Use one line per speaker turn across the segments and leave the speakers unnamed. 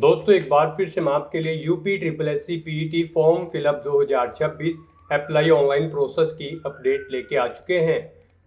दोस्तों एक बार फिर से मैं आपके लिए UP triple S C PET form fill up 2026 apply online process की अपडेट लेके आ चुके हैं।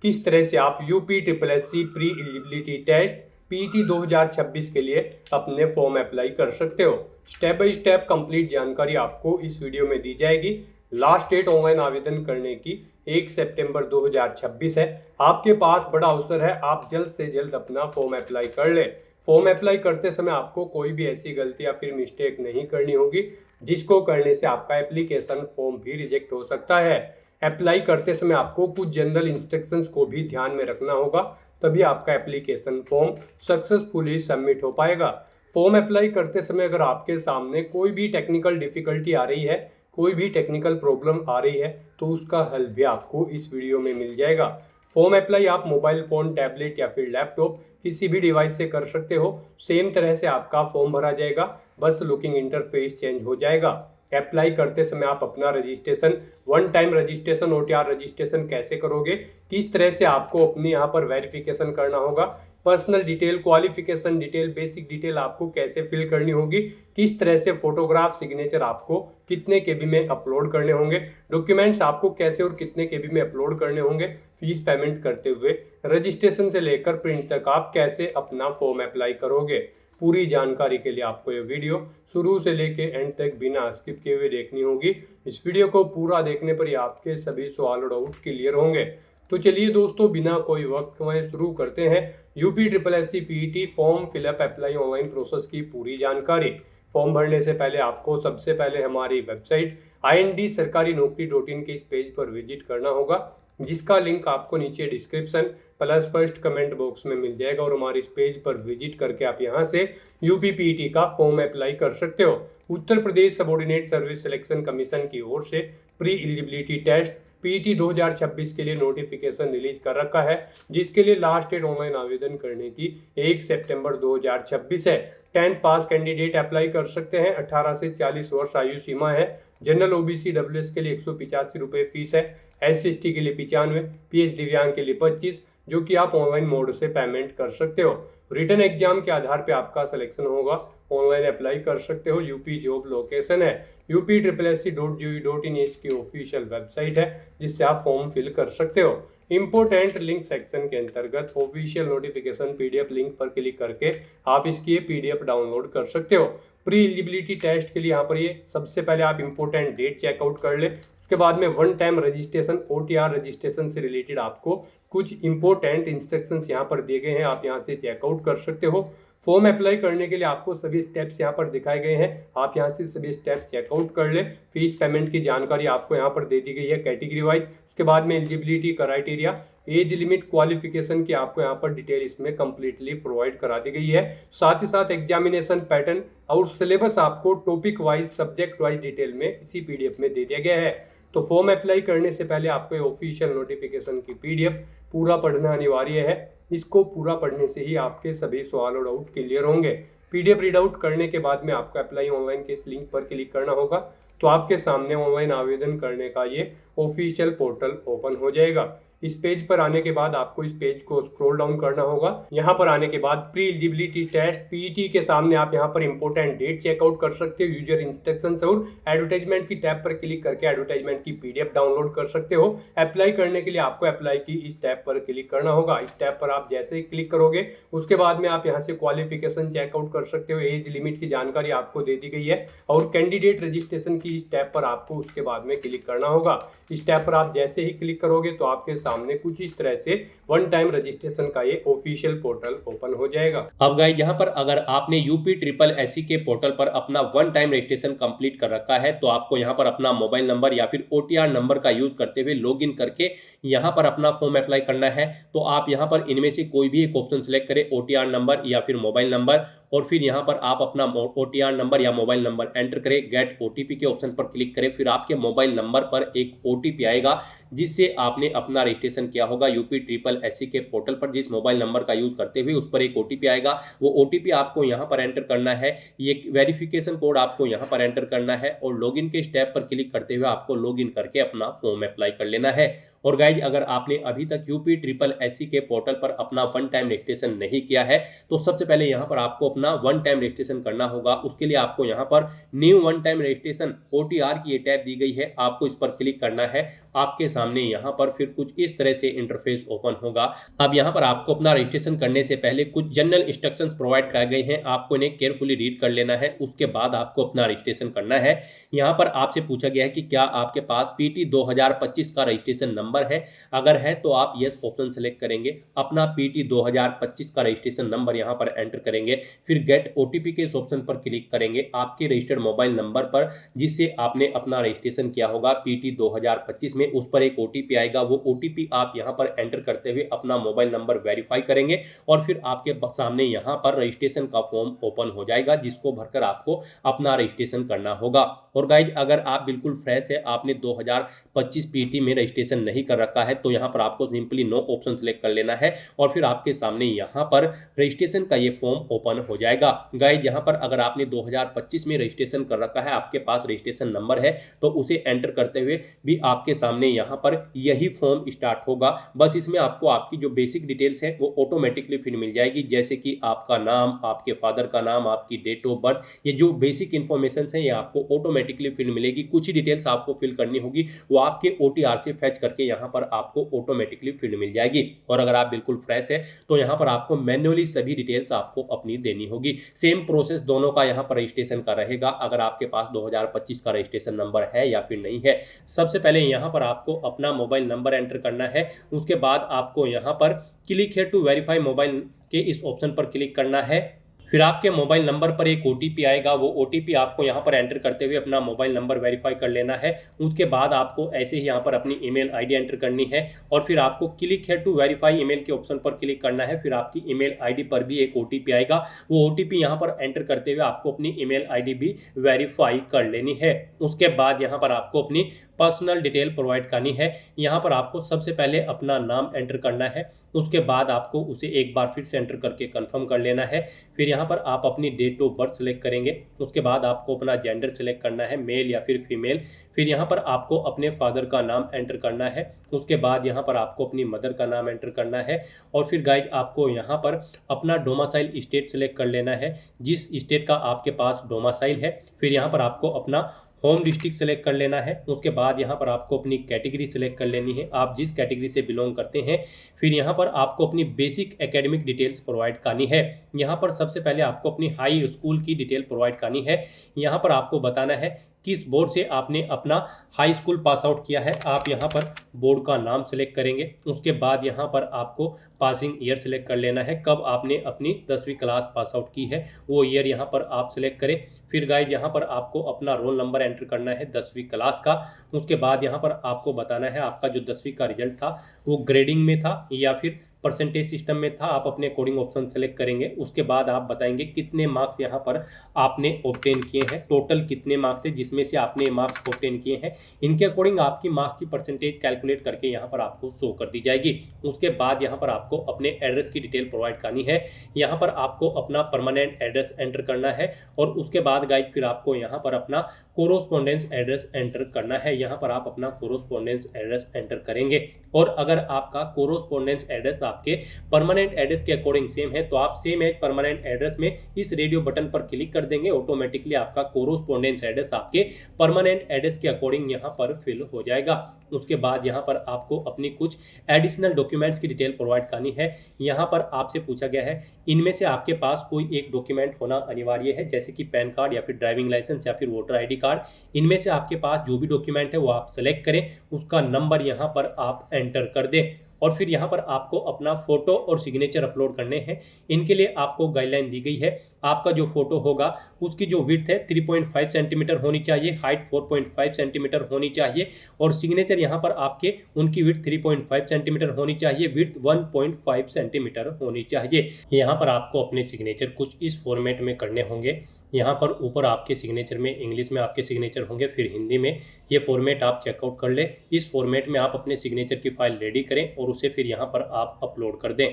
किस तरह से आप UP triple S C pre eligibility test PET 2026 के लिए अपने फॉर्म अप्लाई कर सकते हो। स्टेप बाय स्टेप कंप्लीट जानकारी आपको इस वीडियो में दी जाएगी। लास्ट डेट ऑनलाइन आवेदन करने की 1 सितंबर 2026 है। आपके पास बड़ा अवसर है, आप जल्द से जल्द अपना फॉर्म अप्लाई कर ले। फॉर्म अप्लाई करते समय आपको कोई भी ऐसी गलती या फिर मिस्टेक नहीं करनी होगी जिसको करने से आपका एप्लीकेशन फॉर्म भी रिजेक्ट हो सकता है। अप्लाई करते समय आपको कुछ जनरल इंस्ट्रक्शंस को भी ध्यान में रखना होगा, तभी आपका एप्लीकेशन फॉर्म सक्सेसफुली सबमिट हो पाएगा। फॉर्म अप्लाई करते समय अगर आपके सामने कोई भी टेक्निकल डिफिकल्टी आ रही है, कोई भी टेक्निकल प्रॉब्लम आ रही है, तो उसका हल भी आपको इस वीडियो में मिल जाएगा। फॉर्म अप्लाई आप मोबाइल फ़ोन, टैबलेट या फिर लैपटॉप किसी भी डिवाइस से कर सकते हो। सेम तरह से आपका फॉर्म भरा जाएगा, बस लुकिंग इंटरफेस चेंज हो जाएगा। अप्लाई करते समय आप अपना registration, one time registration, OTR registration कैसे करोगे, किस तरह से आपको अपने यहाँ पर वेरिफिकेशन करना होगा, personal detail, qualification detail, basic detail आपको कैसे फिल करनी होगी, किस तरह से फोटोग्राफ, सिग्नेचर आपको कितने केबी में अपलोड करने होंगे, डॉक्यूमेंट्स आपको कैसे और कितने केबी में अपलोड करने होंगे, फीस पेमेंट करते हुए रजिस्ट्रेशन से लेकर प्रिंट तक आप कैसे अपना फॉर्म अप्लाई करोगे। पूरी जानकारी के लिए आपको ये वीडियो शुरू से लेके एंड तक बिना स्किप किए हुए देखनी होगी। इस वीडियो को पूरा देखने पर ही आपके सभी सवाल और डाउट क्लियर होंगे। तो चलिए दोस्तों, बिना कोई वक्त गंवाए शुरू करते हैं UP triple S C PET form fill up apply online process की पूरी जानकारी। फॉर्म भरने से पहले आपको सबसे पहले हमारी वेबसाइट IND sarkari-naukri.in के इस पेज पर विजिट करना होगा, जिसका लिंक आपको नीचे description plus first comment box में मिल जाएगा। और हमारे इस पेज पर विजिट करके आप यहां से यूपी पीईटी का फॉर्म अप्लाई कर सकते हो। Uttar Pradesh subordinate service selection commission की ओर से प्री एलिजिबिलिटी टेस्ट पीईटी 2026 के लिए नोटिफिकेशन रिलीज कर रखा है, जिसके लिए लास्ट डेट ऑनलाइन आवेदन करने की 1 सितंबर 2026 है। 10th पास कैंडिडेट अप्लाई कर सकते हैं। 18 से 40 वर्ष आयु सीमा है। जनरल ओबीसी WS के लिए 185 रुपये फीस है। SC/ST के लिए 95, PH दिव्यांग के लिए 25, जो कि आप ऑनलाइन मोड से पेमेंट कर सकते हो। रिटन एग्जाम के आधार पे आपका सिलेक्शन होगा। ऑनलाइन अप्लाई कर सकते हो। यूपी जॉब लोकेशन है uptripplesc.gov.in, इसकी ऑफिशियल वेबसाइट है, जिससे आप फॉर्म फिल कर सकते हो। इंपोर्टेंट लिंक सेक्शन के अंतर्गत ऑफिशियल नोटिफिकेशन PDF लिंक पर क्लिक करके आप इसकी PDF डाउनलोड कर सकते हो। प्री एलिजिबिलिटी टेस्ट के लिए यहाँ पर ये सबसे पहले आप इंपोर्टेंट डेट चेकआउट कर ले। उसके बाद में one time registration, OTR registration से रिलेटेड आपको कुछ इंपॉर्टेंट इंस्ट्रक्शंस यहाँ पर दिए गए हैं, आप यहाँ से चेकआउट कर सकते हो। फॉर्म अप्लाई करने के लिए आपको सभी स्टेप्स यहाँ पर दिखाए गए हैं, आप यहाँ से सभी स्टेप्स चेकआउट कर ले। फीस पेमेंट की जानकारी आपको यहाँ पर दे दी गई है कैटेगरी वाइज। उसके बाद में eligibility criteria, age limit, qualification की आपको यहाँ पर डिटेल इसमें कंप्लीटली प्रोवाइड करा दी गई है। साथ ही साथ एग्जामिनेशन पैटर्न और सिलेबस आपको topic wise, subject wise detail में इसी PDF में दे दिया गया है। तो फॉर्म अप्लाई करने से पहले आपको ऑफिशियल नोटिफिकेशन की PDF पूरा पढ़ना अनिवार्य है। इसको पूरा पढ़ने से ही आपके सभी सवाल और डाउट क्लियर होंगे। PDF रीड आउट करने के बाद में आपको अप्लाई ऑनलाइन के इस लिंक पर क्लिक करना होगा, तो आपके सामने ऑनलाइन आवेदन करने का ये ऑफिशियल पोर्टल ओपन हो जाएगा। इस पेज पर आने के बाद आपको इस पेज को स्क्रॉल डाउन करना होगा। यहाँ पर आने के बाद प्री एलिजिबिलिटी टेस्ट PET के सामने आप यहाँ पर इंपोर्टेंट डेट चेकआउट कर सकते हो। यूजर इंस्ट्रक्शंस और एडवर्टाइजमेंट की टैब पर क्लिक करके एडवर्टाइजमेंट की PDF डाउनलोड कर सकते हो। अप्लाई करने के लिए आपको अप्लाई की इस टैब पर क्लिक करना होगा। इस टैब पर आप जैसे ही क्लिक करोगे उसके बाद में आप यहाँ से क्वालिफिकेशन चेकआउट कर सकते हो। एज लिमिट की जानकारी आपको दे दी गई है। और कैंडिडेट रजिस्ट्रेशन की इस टैब पर आपको उसके बाद में क्लिक करना होगा। इस टैब पर आप जैसे ही क्लिक करोगे तो आपके सामने कुछ इस तरह से वन टाइम रजिस्ट्रेशन का ये ऑफिशियल पोर्टल ओपन हो जाएगा।
अब गाइस, यहाँ पर अगर आपने यूपी ट्रिपल एससी के पोर्टल पर अपना वन टाइम रजिस्ट्रेशन कंप्लीट कर रखा है, तो आपको यहाँ पर अपना मोबाइल नंबर या फिर OTR नंबर का यूज करते हुए लॉगिन करके यहाँ पर अपना फॉर्म अप्लाई करना है। तो आप यहाँ पर इनमें से कोई भी एक ऑप्शन सेलेक्ट करें, OTR नंबर या फिर मोबाइल नंबर, और फिर यहाँ पर आप अपना OTR नंबर या मोबाइल नंबर एंटर करें। गेट OTP के ऑप्शन पर क्लिक करें। फिर आपके मोबाइल नंबर पर एक OTP आएगा, जिससे आपने अपना रजिस्ट्रेशन किया होगा यूपी ट्रिपल एससी के पोर्टल पर। जिस मोबाइल नंबर का यूज करते हुए उस पर एक OTP आएगा, वो OTP आपको यहाँ पर एंटर करना है। ये वेरिफिकेशन कोड आपको यहाँ पर एंटर करना है और लॉगिन के स्टेप पर क्लिक करते हुए आपको लॉगिन करके अपना फॉर्म अप्लाई कर लेना है। और गाइज अगर आपने अभी तक यूपी ट्रिपल एससी के पोर्टल पर अपना वन टाइम रजिस्ट्रेशन नहीं किया है तो सबसे पहले यहाँ पर आपको अपना वन टाइम रजिस्ट्रेशन करना होगा। उसके लिए आपको यहाँ पर new one time registration OTR की ये टैब दी गई है, आपको इस पर क्लिक करना है। आपके सामने यहाँ पर फिर कुछ इस तरह से इंटरफेस ओपन होगा। अब यहाँ पर आपको अपना रजिस्ट्रेशन करने से पहले कुछ जनरल इंस्ट्रक्शंस प्रोवाइड कराए गए हैं, आपको इन्हें केयरफुली रीड कर लेना है। उसके बाद आपको अपना रजिस्ट्रेशन करना है। यहाँ पर आपसे पूछा गया है कि क्या आपके पास PT 2025 का रजिस्ट्रेशन नंबर है, अगर है तो आप यस ऑप्शन सेलेक्ट करेंगे, अपना PT 2025 का रजिस्ट्रेशन नंबर यहाँ पर एंटर करेंगे, फिर गेट OTP के इस ऑप्शन पर क्लिक करेंगे। आपके रजिस्टर्ड मोबाइल नंबर पर जिससे आपने अपना रजिस्ट्रेशन किया होगा PT 2025 में, उस पर एक OTP आएगा। वो OTP आप यहाँ पर एंटर करते हुए अपना मोबाइल नंबर वेरीफाई करेंगे और फिर आपके सामने यहाँ पर रजिस्ट्रेशन का फॉर्म ओपन हो जाएगा, जिसको भरकर आपको अपना रजिस्ट्रेशन करना होगा। और गाइज अगर आप बिल्कुल फ्रेश है, आपने 2025 PT में रजिस्ट्रेशन नहीं कर रखा है, तो यहाँ पर आपको सिंपली नो ऑप्शन सेलेक्ट कर लेना है और फिर आपके सामने यहाँ पर रजिस्ट्रेशन का ये फॉर्म ओपन हो जाएगा। गाइज यहाँ पर अगर आपने 2025 में रजिस्ट्रेशन कर रखा है, आपके पास रजिस्ट्रेशन नंबर है, तो उसे एंटर करते हुए भी आपके सामने यहाँ पर यही फॉर्म स्टार्ट होगा। बस इसमें आपको आपकी जो बेसिक डिटेल्स है वो ऑटोमेटिकली फिर मिल जाएगी, जैसे कि आपका नाम, आपके फादर का नाम, आपकी डेट ऑफ बर्थ, ये जो बेसिक इन्फॉर्मेशन है ये आपको ऑटोमेटिकली फिल मिलेगी। कुछ ही डिटेल्स आपको फिल करनी होगी, वो आपके OTR से फैच करके यहाँ पर आपको ऑटोमेटिकली फिल मिल जाएगी। और अगर आप बिल्कुल फ्रेश है तो यहाँ पर आपको मैन्युअली सभी डिटेल्स आपको अपनी देनी होगी। सेम प्रोसेस दोनों का यहाँ पर रजिस्ट्रेशन का रहेगा, अगर आपके पास 2025 का रजिस्ट्रेशन नंबर है या फिर नहीं है। सबसे पहले यहाँ पर आपको अपना मोबाइल नंबर एंटर करना है। उसके बाद आपको यहाँ पर click here to verify mobile के इस ऑप्शन पर क्लिक करना है। फिर आपके मोबाइल नंबर पर एक OTP आएगा, वो OTP आपको यहाँ पर एंटर करते हुए अपना मोबाइल नंबर वेरीफाई कर लेना है। उसके बाद आपको ऐसे ही यहाँ पर अपनी ईमेल ID एंटर करनी है और फिर आपको click here to verify email के ऑप्शन पर क्लिक करना है। फिर आपकी ईमेल ID पर भी एक OTP आएगा, वो OTP यहाँ पर एंटर करते हुए आपको अपनी ईमेल ID भी वेरीफाई कर लेनी है। उसके बाद यहाँ पर आपको अपनी पर्सनल डिटेल प्रोवाइड करनी है। यहाँ पर आपको सबसे पहले अपना नाम एंटर करना है, उसके बाद आपको उसे एक बार फिर से एंटर करके कंफर्म कर लेना है। फिर यहाँ पर आप अपनी डेट ऑफ बर्थ सेलेक्ट करेंगे। उसके बाद आपको अपना जेंडर सेलेक्ट करना है, मेल या फिर फीमेल। फिर यहाँ पर आपको अपने फादर का नाम एंटर करना है। उसके बाद यहाँ पर आपको अपनी मदर का नाम एंटर करना है और फिर गाइज आपको यहाँ पर अपना डोमासाइल स्टेट सेलेक्ट कर लेना है, जिस स्टेट का आपके पास डोमासाइल है। फिर यहाँ पर आपको अपना होम डिस्ट्रिक्ट सेलेक्ट कर लेना है। उसके बाद यहाँ पर आपको अपनी कैटेगरी सेलेक्ट कर लेनी है, आप जिस कैटेगरी से बिलोंग करते हैं। फिर यहाँ पर आपको अपनी बेसिक एकेडमिक डिटेल्स प्रोवाइड करनी है। यहाँ पर सबसे पहले आपको अपनी हाई स्कूल की डिटेल प्रोवाइड करनी है। यहाँ पर आपको बताना है किस बोर्ड से आपने अपना हाई स्कूल पास आउट किया है। आप यहाँ पर बोर्ड का नाम सेलेक्ट करेंगे। उसके बाद यहाँ पर आपको पासिंग ईयर सेलेक्ट कर लेना है, कब आपने अपनी 10वीं क्लास पास आउट की है वो ईयर यहाँ पर आप सेलेक्ट करें। फिर गाइज यहाँ पर आपको अपना रोल नंबर एंटर करना है 10वीं क्लास का। उसके बाद यहाँ पर आपको बताना है आपका जो 10वीं का रिजल्ट था वो ग्रेडिंग में था या फिर परसेंटेज सिस्टम में था, आप अपने अकॉर्डिंग ऑप्शन सेलेक्ट करेंगे। उसके बाद आप बताएंगे कितने मार्क्स यहाँ पर आपने ऑब्टेन किए हैं, टोटल कितने मार्क्स थे जिसमें से आपने मार्क्स ऑब्टेन किए हैं। इनके अकॉर्डिंग आपकी मार्क्स की परसेंटेज कैलकुलेट करके यहाँ पर आपको शो कर दी जाएगी। उसके बाद यहाँ पर आपको अपने एड्रेस की डिटेल प्रोवाइड करनी है। यहाँ पर आपको अपना परमानेंट एड्रेस एंटर करना है और उसके बाद गाइज फिर आपको यहाँ पर अपना कोरोस्पोंडेंस एड्रेस एंटर करना है। यहाँ पर आप अपना कोरोस्पोंडेंस एड्रेस एंटर करेंगे और अगर आपका कोरोस्पोंडेंस एड्रेस आपके परमानेंट एड्रेस के अकॉर्डिंग सेम है तो आप सेम एज परमानेंट एड्रेस में इस रेडियो बटन पर क्लिक कर देंगे। ऑटोमेटिकली आपका कोरोस्पोंडेंस एड्रेस आपके परमानेंट एड्रेस के अकॉर्डिंग यहाँ पर फिल हो जाएगा। उसके बाद यहाँ पर आपको अपनी कुछ एडिशनल डॉक्यूमेंट्स की डिटेल प्रोवाइड करनी है। यहाँ पर आपसे पूछा गया है इनमें से आपके पास कोई एक डॉक्यूमेंट होना अनिवार्य है, जैसे कि पैन कार्ड या फिर ड्राइविंग लाइसेंस या फिर वोटर ID कार्ड। इनमें से आपके पास जो भी डॉक्यूमेंट है वो आप सेलेक्ट करें, उसका नंबर यहाँ पर आप एंटर कर दें और फिर यहाँ पर आपको अपना फोटो और सिग्नेचर अपलोड करने हैं। इनके लिए आपको गाइडलाइन दी गई है। आपका जो फोटो होगा उसकी जो विड्थ है 3.5 सेंटीमीटर होनी चाहिए, हाइट 4.5 सेंटीमीटर होनी चाहिए और सिग्नेचर यहाँ पर आपके उनकी विड्थ 3.5 सेंटीमीटर होनी चाहिए, विड्थ 1.5 सेंटीमीटर होनी चाहिए। यहाँ पर आपको अपने सिग्नेचर कुछ इस फॉर्मेट में करने होंगे। यहाँ पर ऊपर आपके सिग्नेचर में इंग्लिश में आपके सिग्नेचर होंगे, फिर हिंदी में। ये फॉर्मेट आप चेकआउट कर लें। इस फॉर्मेट में आप अपने सिग्नेचर की फाइल रेडी करें और उसे फिर यहाँ पर आप अपलोड कर दें।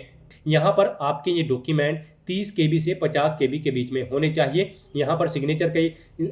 यहाँ पर आपके ये डॉक्यूमेंट 30 KB से 50 KB के बीच में होने चाहिए। यहाँ पर सिग्नेचर का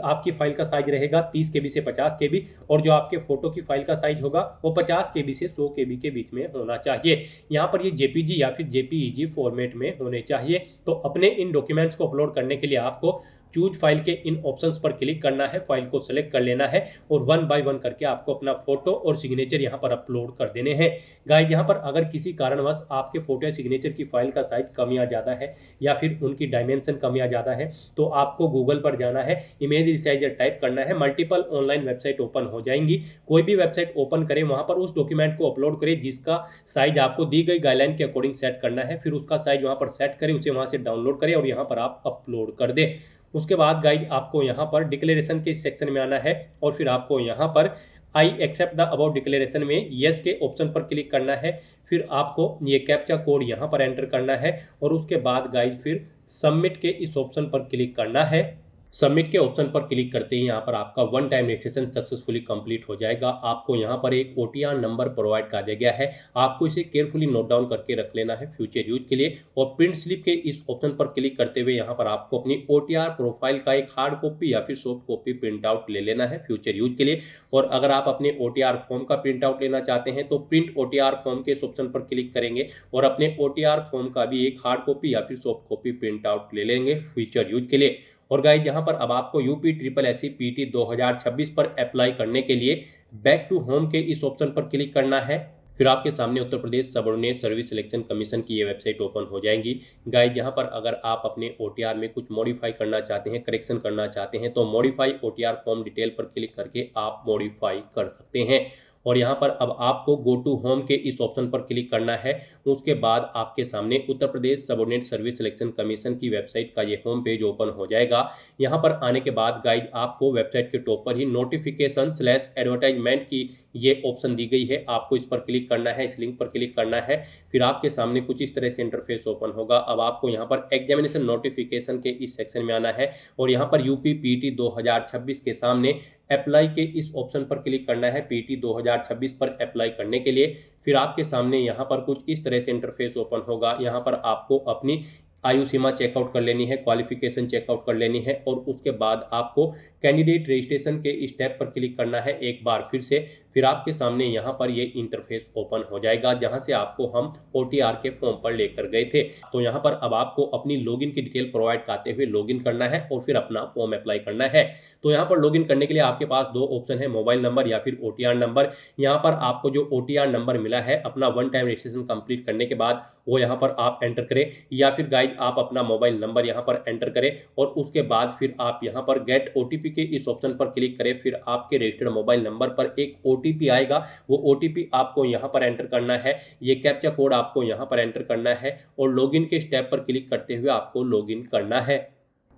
आपकी फाइल का साइज रहेगा 30 KB से 50 KB, और जो आपके फोटो की फाइल का साइज होगा वो 50 KB से 100 KB के बीच में होना चाहिए। यहाँ पर ये JPG या फिर JPEG फॉर्मेट में होने चाहिए। तो अपने इन डॉक्यूमेंट्स को अपलोड करने के लिए आपको चूज फाइल के इन ऑप्शंस पर क्लिक करना है, फाइल को सेलेक्ट कर लेना है और 1 बाय 1 करके आपको अपना फोटो और सिग्नेचर यहाँ पर अपलोड कर देने हैं। गाइस, यहाँ पर अगर किसी कारणवश आपके फोटो या सिग्नेचर की फाइल का साइज कम या ज़्यादा है या फिर उनकी डायमेंशन कम या ज़्यादा है, तो आपको गूगल पर जाना है, इमेज रिसाइजर टाइप करना है, मल्टीपल ऑनलाइन वेबसाइट ओपन हो जाएंगी। कोई भी वेबसाइट ओपन करें, वहाँ पर उस डॉक्यूमेंट को अपलोड करें जिसका साइज आपको दी गई गाइडलाइन के अकॉर्डिंग सेट करना है। फिर उसका साइज वहाँ पर सेट करें, उसे वहाँ से डाउनलोड करें और यहाँ पर आप अपलोड कर दें। उसके बाद गाइड आपको यहाँ पर डिक्लेरेशन के सेक्शन में आना है और फिर आपको यहाँ पर I accept the about declaration में यस के ऑप्शन पर क्लिक करना है। फिर आपको ये कैप्चा कोड यहाँ पर एंटर करना है और उसके बाद गाइड फिर सबमिट के इस ऑप्शन पर क्लिक करना है। सबमिट के ऑप्शन पर क्लिक करते ही यहाँ पर आपका 1 टाइम रजिस्ट्रेशन सक्सेसफुली कंप्लीट हो जाएगा। आपको यहाँ पर एक OTR नंबर प्रोवाइड कर दिया गया है, आपको इसे केयरफुली नोट डाउन करके रख लेना है फ्यूचर यूज के लिए। और प्रिंट स्लिप के इस ऑप्शन पर क्लिक करते हुए यहाँ पर आपको अपनी OTR प्रोफाइल का एक हार्ड कॉपी या फिर सॉफ्ट कॉपी प्रिंट आउट ले लेना है फ्यूचर यूज के लिए। और अगर आप अपने OTR फॉर्म का प्रिंट आउट लेना चाहते हैं तो प्रिंट OTR फॉर्म के इस ऑप्शन पर क्लिक करेंगे और अपने OTR फॉर्म का भी एक हार्ड कॉपी या फिर सॉफ्ट कॉपी प्रिंट आउट ले लेंगे फ्यूचर यूज के लिए। और गाइस, यहाँ पर अब आपको UPSSC PT 2026 पर अप्लाई करने के लिए बैक टू होम के इस ऑप्शन पर क्लिक करना है। फिर आपके सामने Uttar Pradesh subordinate service selection commission की ये वेबसाइट ओपन हो जाएगी। गाइस, यहाँ पर अगर आप अपने OTR में कुछ मॉडिफाई करना चाहते हैं, करेक्शन करना चाहते हैं, तो मॉडिफाई OTR फॉर्म डिटेल पर क्लिक करके आप मॉडिफाई कर सकते हैं। और यहाँ पर अब आपको गो टू होम के इस ऑप्शन पर क्लिक करना है। उसके बाद आपके सामने Uttar Pradesh subordinate service selection commission की वेबसाइट का ये होम पेज ओपन हो जाएगा। यहाँ पर आने के बाद गाइड आपको वेबसाइट के टॉप पर ही नोटिफिकेशन/एडवर्टाइजमेंट की ये ऑप्शन दी गई है, आपको इस पर क्लिक करना है, इस लिंक पर क्लिक करना है। फिर आपके सामने कुछ इस तरह से इंटरफेस ओपन होगा। अब आपको यहाँ पर एग्जामिनेशन नोटिफिकेशन के इस सेक्शन में आना है और यहाँ पर UP PT 2026 के सामने अप्लाई के इस ऑप्शन पर क्लिक करना है PT 2026 पर अप्लाई करने के लिए। फिर आपके सामने यहाँ पर कुछ इस तरह से इंटरफेस ओपन होगा। यहाँ पर आपको अपनी आयु सीमा चेकआउट कर लेनी है, क्वालिफिकेशन चेकआउट कर लेनी है और उसके बाद आपको कैंडिडेट रजिस्ट्रेशन के स्टेप पर क्लिक करना है एक बार फिर से। फिर आपके सामने यहाँ पर ये इंटरफेस ओपन हो जाएगा जहाँ से आपको हम OTR के फॉर्म पर लेकर गए थे। तो यहाँ पर अब आपको अपनी लॉगिन की डिटेल प्रोवाइड करते हुए लॉगिन करना है और फिर अपना फॉर्म अप्लाई करना है। तो यहाँ पर लॉगिन करने के लिए आपके पास दो ऑप्शन है, मोबाइल नंबर या फिर OTR नंबर। यहाँ पर आपको जो OTR नंबर मिला है अपना 1 टाइम रजिस्ट्रेशन कंप्लीट करने के बाद वो यहाँ पर आप एंटर करें, या फिर गाइड आप अपना मोबाइल नंबर यहाँ पर एंटर करें और उसके बाद फिर आप यहाँ पर गेट OTP के इस ऑप्शन पर क्लिक करें। फिर आपके रजिस्टर्ड मोबाइल नंबर पर एक OTP आएगा, वो OTP आपको यहाँ पर एंटर करना है, ये कैप्चा कोड आपको यहाँ पर एंटर करना है और लॉगिन के स्टेप पर क्लिक करते हुए आपको लॉगिन करना है।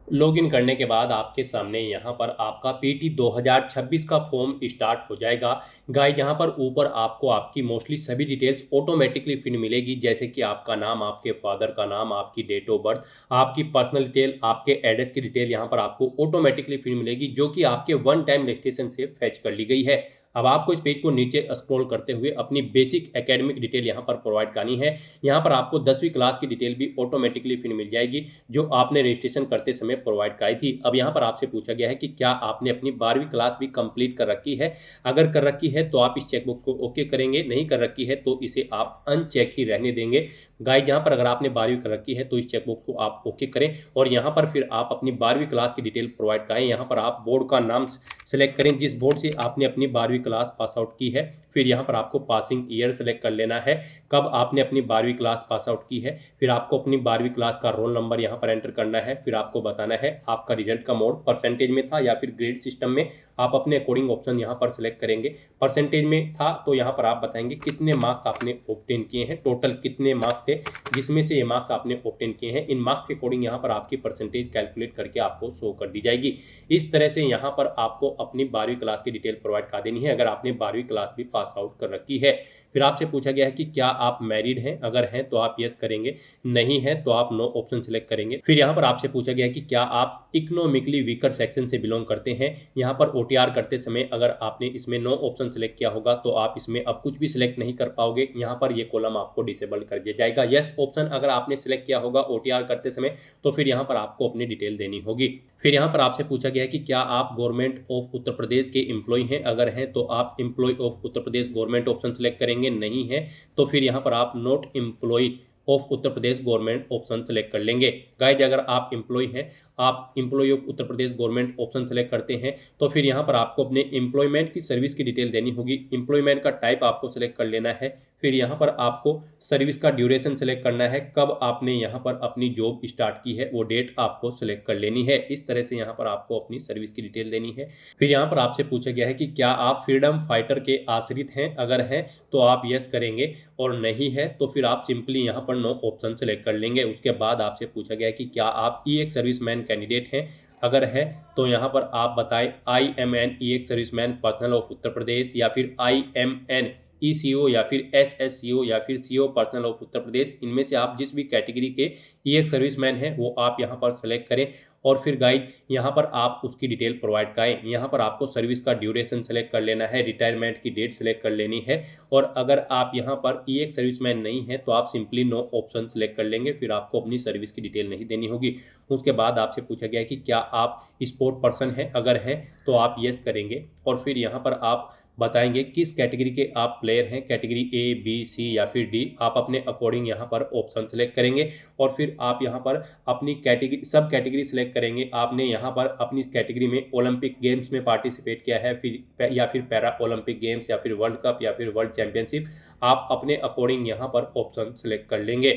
लॉगिन करने के बाद आपके सामने यहाँ पर आपका PT 2026 का फॉर्म स्टार्ट हो जाएगा। गाइस, यहाँ पर ऊपर आपको आपकी मोस्टली सभी डिटेल्स ऑटोमेटिकली फिल मिलेगी, जैसे कि आपका नाम, आपके फादर का नाम, आपकी डेट ऑफ बर्थ, आपकी पर्सनल डिटेल, आपके एड्रेस की डिटेल यहाँ पर आपको ऑटोमेटिकली फिल मिलेगी, जो कि आपके 1 टाइम रजिस्ट्रेशन से फैच कर ली गई है। अब आपको इस पेज को नीचे स्क्रॉल करते हुए अपनी बेसिक एकेडमिक डिटेल यहाँ पर प्रोवाइड करनी है। यहाँ पर आपको 10वीं क्लास की डिटेल भी ऑटोमेटिकली फिर मिल जाएगी, जो आपने रजिस्ट्रेशन करते समय प्रोवाइड कराई थी। अब यहाँ पर आपसे पूछा गया है कि क्या आपने अपनी 12वीं क्लास भी कंप्लीट कर रखी है। अगर कर रखी है तो आप इस चेकबॉक्स को ओके करेंगे, नहीं कर रखी है तो इसे आप अनचेक ही रहने देंगे। गाइस, यहाँ पर अगर आपने 12वीं कर रखी है तो इस चेकबॉक्स को आप ओके करें और यहाँ पर फिर आप अपनी 12वीं क्लास की डिटेल प्रोवाइड कराएं। यहाँ पर आप बोर्ड का नाम सेलेक्ट करें, जिस बोर्ड से आपने अपनी 12वीं क्लास पास आउट की है। फिर यहाँ पर आपको पासिंग ईयर सेलेक्ट कर लेना है, कब आपने अपनी 12वीं क्लास पास आउट की है। फिर आपको अपनी 12वीं क्लास का रोल नंबर यहाँ पर एंटर करना है। फिर आपको बताना है आपका रिजल्ट का मोड परसेंटेज में था या फिर ग्रेड सिस्टम में, आप अपने अकॉर्डिंग ऑप्शन यहाँ पर सेलेक्ट करेंगे। परसेंटेज में था तो यहाँ पर आप बताएंगे कितने मार्क्स आपने ऑब्टेन किए हैं, टोटल कितने मार्क्स थे जिसमें से ये मार्क्स आपने ऑब्टेन किए हैं। इन मार्क्स के अकॉर्डिंग यहाँ पर आपकी परसेंटेज कैलकुलेट करके आपको शो कर दी जाएगी। इस तरह से यहाँ पर आपको अपनी 12वीं क्लास की डिटेल प्रोवाइड कर देनी है, अगर आपने 12वीं क्लास भी पास आउट कर रखी है। फिर आपसे पूछा गया है कि क्या आप मैरिड हैं, अगर हैं तो आप यस करेंगे, नहीं है तो आप नो ऑप्शन सेलेक्ट करेंगे। फिर यहाँ पर आपसे पूछा गया है कि क्या आप इकोनॉमिकली वीकर सेक्शन से बिलोंग करते हैं। यहाँ पर ओटीआर करते समय अगर आपने इसमें नो ऑप्शन सेलेक्ट किया होगा तो आप इसमें अब कुछ भी सिलेक्ट नहीं कर पाओगे, यहाँ पर ये कॉलम आपको डिसेबल कर दिया जाएगा। यस ऑप्शन अगर आपने सिलेक्ट किया होगा ओटीआर करते समय तो फिर यहाँ पर आपको अपनी डिटेल देनी होगी। फिर यहाँ पर आपसे पूछा गया है कि क्या आप गवर्नमेंट ऑफ उत्तर प्रदेश के एम्प्लॉय हैं, अगर हैं तो आप employ of Uttar Pradesh government option select करेंगे, नहीं है तो फिर यहाँ पर आप not employ of Uttar Pradesh government option select कर लेंगे। गाइज अगर आप एम्प्लॉय हैं, आप employ of Uttar Pradesh government option select करते हैं तो फिर यहाँ पर आपको अपने एम्प्लॉयमेंट की सर्विस की डिटेल देनी होगी। एम्प्लॉयमेंट का टाइप आपको सेलेक्ट कर लेना है। फिर यहाँ पर आपको सर्विस का ड्यूरेशन सेलेक्ट करना है, कब आपने यहाँ पर अपनी जॉब स्टार्ट की है वो डेट आपको सेलेक्ट कर लेनी है। इस तरह से यहाँ पर आपको अपनी सर्विस की डिटेल देनी है। फिर यहाँ पर आपसे पूछा गया है कि क्या आप फ्रीडम फाइटर के आश्रित हैं, अगर हैं तो आप यस करेंगे और नहीं है तो फिर आप सिंपली यहाँ पर नो ऑप्शन सेलेक्ट कर लेंगे। उसके बाद आपसे पूछा गया है कि क्या आप ई एक्स सर्विसमैन कैंडिडेट हैं, अगर है तो यहाँ पर आप बताएं IMN ex serviceman personnel of Uttar Pradesh या फिर IMN ECO या फिर SSCO या फिर CO पर्सनल ऑफ उत्तर प्रदेश। इनमें से आप जिस भी कैटेगरी के ई एक्स सर्विसमैन हैं वो आप यहाँ पर सेलेक्ट करें और फिर गाइड यहाँ पर आप उसकी डिटेल प्रोवाइड कराएं। यहाँ पर आपको सर्विस का ड्यूरेशन सेलेक्ट कर लेना है, रिटायरमेंट की डेट सेलेक्ट कर लेनी है और अगर आप यहाँ पर ई एक्स सर्विसमैन नहीं है तो आप सिंपली नो ऑप्शन सेलेक्ट कर लेंगे, फिर आपको अपनी सर्विस की डिटेल नहीं देनी होगी। उसके बाद आपसे पूछा गया है कि क्या आप स्पोर्ट पर्सन हैं, अगर हैं तो आप यस करेंगे और फिर यहाँ पर आप बताएंगे किस कैटेगरी के आप प्लेयर हैं, कैटेगरी A, B, C या फिर D। आप अपने अकॉर्डिंग यहाँ पर ऑप्शन सेलेक्ट करेंगे और फिर आप यहाँ पर अपनी कैटेगरी सब कैटेगरी सेलेक्ट करेंगे। आपने यहाँ पर अपनी इस कैटेगरी में ओलंपिक गेम्स में पार्टिसिपेट किया है फिर या फिर पैरा ओलंपिक गेम्स या फिर वर्ल्ड कप या फिर वर्ल्ड चैंपियनशिप, आप अपने अकॉर्डिंग यहाँ पर ऑप्शन सेलेक्ट कर लेंगे।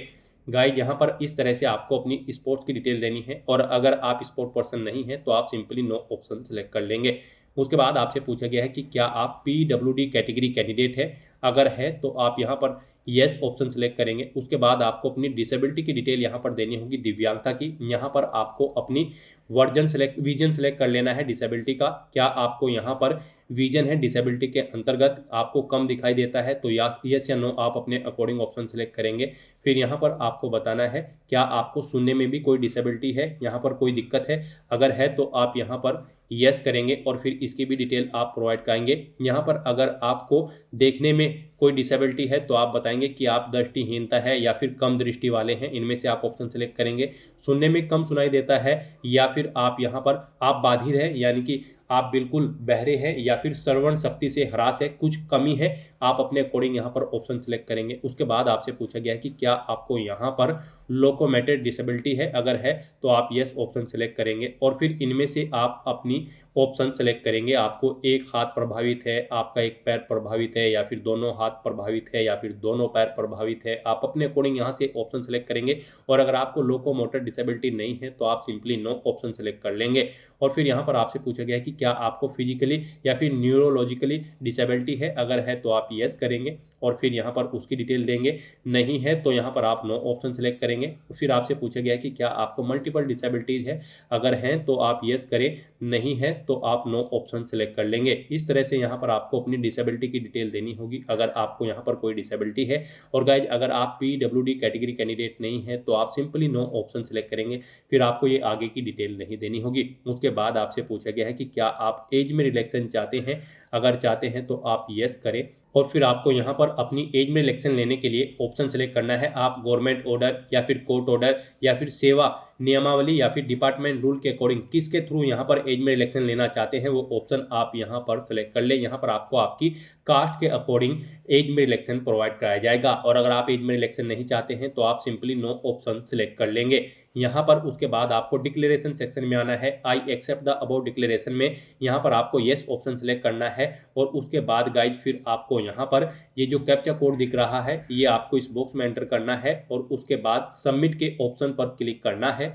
गाइड यहाँ पर इस तरह से आपको अपनी स्पोर्ट्स की डिटेल देनी है और अगर आप स्पोर्ट पर्सन नहीं है तो आप सिंपली नो ऑप्शन सेलेक्ट कर लेंगे। उसके बाद आपसे पूछा गया है कि क्या आप PWD कैटेगरी कैंडिडेट है, अगर है तो आप यहाँ पर यस ऑप्शन सेलेक्ट करेंगे। उसके बाद आपको अपनी डिसेबिलिटी की डिटेल यहाँ पर देनी होगी, दिव्यांगता की। यहाँ पर आपको अपनी विजन सेलेक्ट कर लेना है डिसेबिलिटी का। क्या आपको यहाँ पर विजन है डिसेबिलिटी के अंतर्गत, आपको कम दिखाई देता है तो यस या नो आप अपने अकॉर्डिंग ऑप्शन सेलेक्ट करेंगे। फिर यहाँ पर आपको बताना है क्या आपको सुनने में भी कोई डिसेबिलिटी है, यहाँ पर कोई दिक्कत है, अगर है तो आप यहाँ पर यस करेंगे और फिर इसकी भी डिटेल आप प्रोवाइड कराएंगे। यहाँ पर अगर आपको देखने में कोई डिसेबिलिटी है तो आप बताएंगे कि आप दृष्टिहीनता है या फिर कम दृष्टि वाले हैं, इनमें से आप ऑप्शन सेलेक्ट करेंगे। सुनने में कम सुनाई देता है या फिर आप यहाँ पर आप बाधिर हैं यानी कि आप बिल्कुल बहरे हैं या फिर श्रवण शक्ति से ह्रास है, कुछ कमी है, आप अपने अकॉर्डिंग यहाँ पर ऑप्शन सेलेक्ट करेंगे। उसके बाद आपसे पूछा गया है कि क्या आपको यहाँ पर लोकोमेटेड डिसेबिलिटी है, अगर है तो आप यस ऑप्शन सेलेक्ट करेंगे और फिर इनमें से आप अपनी ऑप्शन सेलेक्ट करेंगे। आपको एक हाथ प्रभावित है, आपका एक पैर प्रभावित है या फिर दोनों हाथ प्रभावित है या फिर दोनों पैर प्रभावित है, आप अपने अकॉर्डिंग यहाँ से ऑप्शन सेलेक्ट करेंगे और अगर आपको लोकोमोटर डिसेबिलिटी नहीं है तो आप सिंपली नो ऑप्शन सेलेक्ट कर लेंगे। और फिर यहाँ पर आपसे पूछा गया है कि क्या आपको फिजिकली या फिर न्यूरोलॉजिकली डिसेबिलिटी है, अगर है तो आप यस करेंगे और फिर यहाँ पर उसकी डिटेल देंगे, नहीं है तो यहाँ पर आप नो ऑप्शन सेलेक्ट करेंगे। फिर आपसे पूछा गया है कि क्या आपको मल्टीपल डिसेबिलिटीज है, अगर हैं तो आप यस करें, नहीं है तो आप नो ऑप्शन सेलेक्ट कर लेंगे। इस तरह से यहाँ पर आपको अपनी डिसेबिलिटी की डिटेल देनी होगी अगर आपको यहाँ पर कोई डिसेबिलिटी है। और गाइज अगर आप PWD कैटेगरी कैंडिडेट नहीं है तो आप सिंपली नो ऑप्शन सेलेक्ट करेंगे, फिर आपको ये आगे की डिटेल नहीं देनी होगी। उसके बाद आपसे पूछा गया है कि क्या आप एज में रिलैक्सेशन चाहते हैं, अगर चाहते हैं तो आप यस करें और फिर आपको यहाँ पर अपनी एज में रिलैक्सेशन लेने के लिए ऑप्शन सेलेक्ट करना है। आप गवर्नमेंट ऑर्डर या फिर कोर्ट ऑर्डर या फिर सेवा नियमावली या फिर डिपार्टमेंट रूल के अकॉर्डिंग किसके थ्रू यहाँ पर एज में रिलैक्सेशन लेना चाहते हैं वो ऑप्शन आप यहाँ पर सेलेक्ट कर लें। यहाँ पर आपको आपकी कास्ट के अकॉर्डिंग एज में रिलैक्सेशन प्रोवाइड कराया जाएगा और अगर आप एज में रिलैक्सेशन नहीं चाहते हैं तो आप सिंपली नो ऑप्शन सेलेक्ट कर लेंगे। यहाँ पर उसके बाद आपको डिक्लेरेशन सेक्शन में आना है। I accept the about declaration में यहाँ पर आपको येस ऑप्शन सेलेक्ट करना है और उसके बाद गाइज फिर आपको यहाँ पर ये जो कैप्चा कोड दिख रहा है ये आपको इस बॉक्स में एंटर करना है और उसके बाद सबमिट के ऑप्शन पर क्लिक करना है।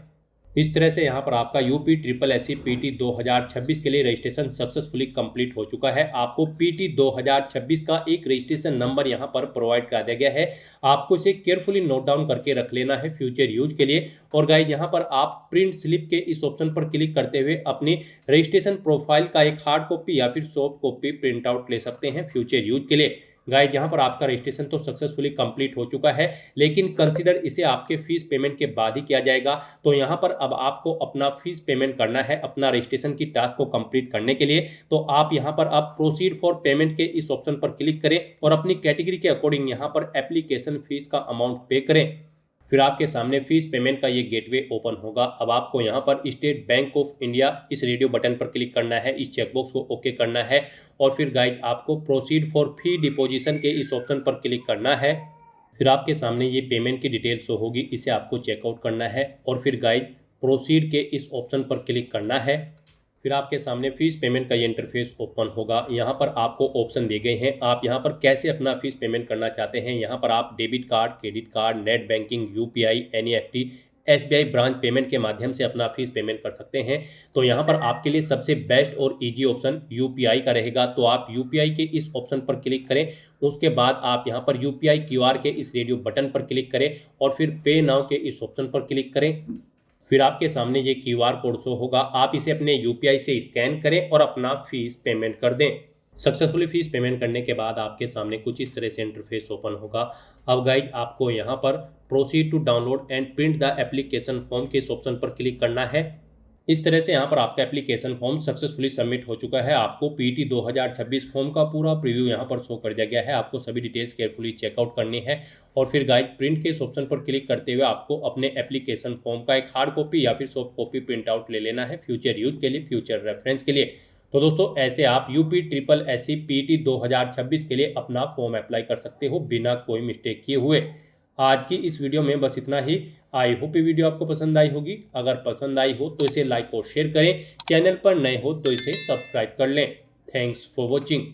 इस तरह से यहाँ पर आपका UPSSC PT 2026 के लिए रजिस्ट्रेशन सक्सेसफुली कंप्लीट हो चुका है। आपको PT 2026 का एक रजिस्ट्रेशन नंबर यहाँ पर प्रोवाइड कर दिया गया है, आपको इसे केयरफुली नोट डाउन करके रख लेना है फ्यूचर यूज के लिए। और गाइज यहाँ पर आप प्रिंट स्लिप के इस ऑप्शन पर क्लिक करते हुए अपनी रजिस्ट्रेशन प्रोफाइल का एक हार्ड कॉपी या फिर सॉफ्ट कॉपी प्रिंट आउट ले सकते हैं फ्यूचर यूज के लिए। गाइज यहाँ पर आपका रजिस्ट्रेशन तो सक्सेसफुली कंप्लीट हो चुका है, लेकिन कंसीडर इसे आपके फीस पेमेंट के बाद ही किया जाएगा। तो यहाँ पर अब आपको अपना फीस पेमेंट करना है अपना रजिस्ट्रेशन की टास्क को कंप्लीट करने के लिए। तो आप यहाँ पर अब प्रोसीड फॉर पेमेंट के इस ऑप्शन पर क्लिक करें और अपनी कैटेगरी के अकॉर्डिंग यहाँ पर एप्लीकेशन फीस का अमाउंट पे करें। फिर आपके सामने फीस पेमेंट का ये गेटवे ओपन होगा। अब आपको यहाँ पर स्टेट बैंक ऑफ इंडिया इस रेडियो बटन पर क्लिक करना है, इस चेकबॉक्स को ओके करना है और फिर गाइज आपको प्रोसीड फॉर फी डिपोजिशन के इस ऑप्शन पर क्लिक करना है। फिर आपके सामने ये पेमेंट की डिटेल शो होगी, इसे आपको चेकआउट करना है और फिर गाइज प्रोसीड के इस ऑप्शन पर क्लिक करना है। फिर आपके सामने फीस पेमेंट का ये इंटरफेस ओपन होगा। यहाँ पर आपको ऑप्शन दिए गए हैं, आप यहाँ पर कैसे अपना फीस पेमेंट करना चाहते हैं। यहाँ पर आप debit card, credit card, net banking, UPI, NEFT, SBI branch payment के माध्यम से अपना फीस पेमेंट कर सकते हैं। तो यहाँ पर आपके लिए सबसे बेस्ट और इजी ऑप्शन यूपीआई का रहेगा। तो आप यूपीआई के इस ऑप्शन पर क्लिक करें, उसके बाद आप यहाँ पर यूपीआई क्यूआर के इस रेडियो बटन पर क्लिक करें और फिर पे नाउ के इस ऑप्शन पर क्लिक करें। फिर आपके सामने ये क्यूआर कोड शो होगा, आप इसे अपने यूपीआई से स्कैन करें और अपना फीस पेमेंट कर दें। सक्सेसफुली फीस पेमेंट करने के बाद आपके सामने कुछ इस तरह से इंटरफेस ओपन होगा। अब गाइज आपको यहाँ पर proceed to download and print the application form के इस ऑप्शन पर क्लिक करना है। इस तरह से यहाँ पर आपका एप्लीकेशन फॉर्म सक्सेसफुली सबमिट हो चुका है। आपको पीटी 2026 फॉर्म का पूरा प्रीव्यू यहाँ पर शो कर दिया गया है। आपको सभी डिटेल्स केयरफुली चेकआउट करनी है और फिर गाइड प्रिंट के इस ऑप्शन पर क्लिक करते हुए आपको अपने एप्लीकेशन फॉर्म का एक हार्ड कॉपी या फिर सॉफ्ट कॉपी प्रिंट आउट ले लेना है फ्यूचर यूज के लिए, फ्यूचर रेफरेंस के लिए। तो दोस्तों ऐसे आप UPSSC पीटी 2026 के लिए अपना फॉर्म अप्लाई कर सकते हो बिना कोई मिस्टेक किए हुए। आज की इस वीडियो में बस इतना ही। आई होप ये वीडियो आपको पसंद आई होगी। अगर पसंद आई हो तो इसे लाइक और शेयर करें, चैनल पर नए हो तो इसे सब्सक्राइब कर लें। Thanks for watching.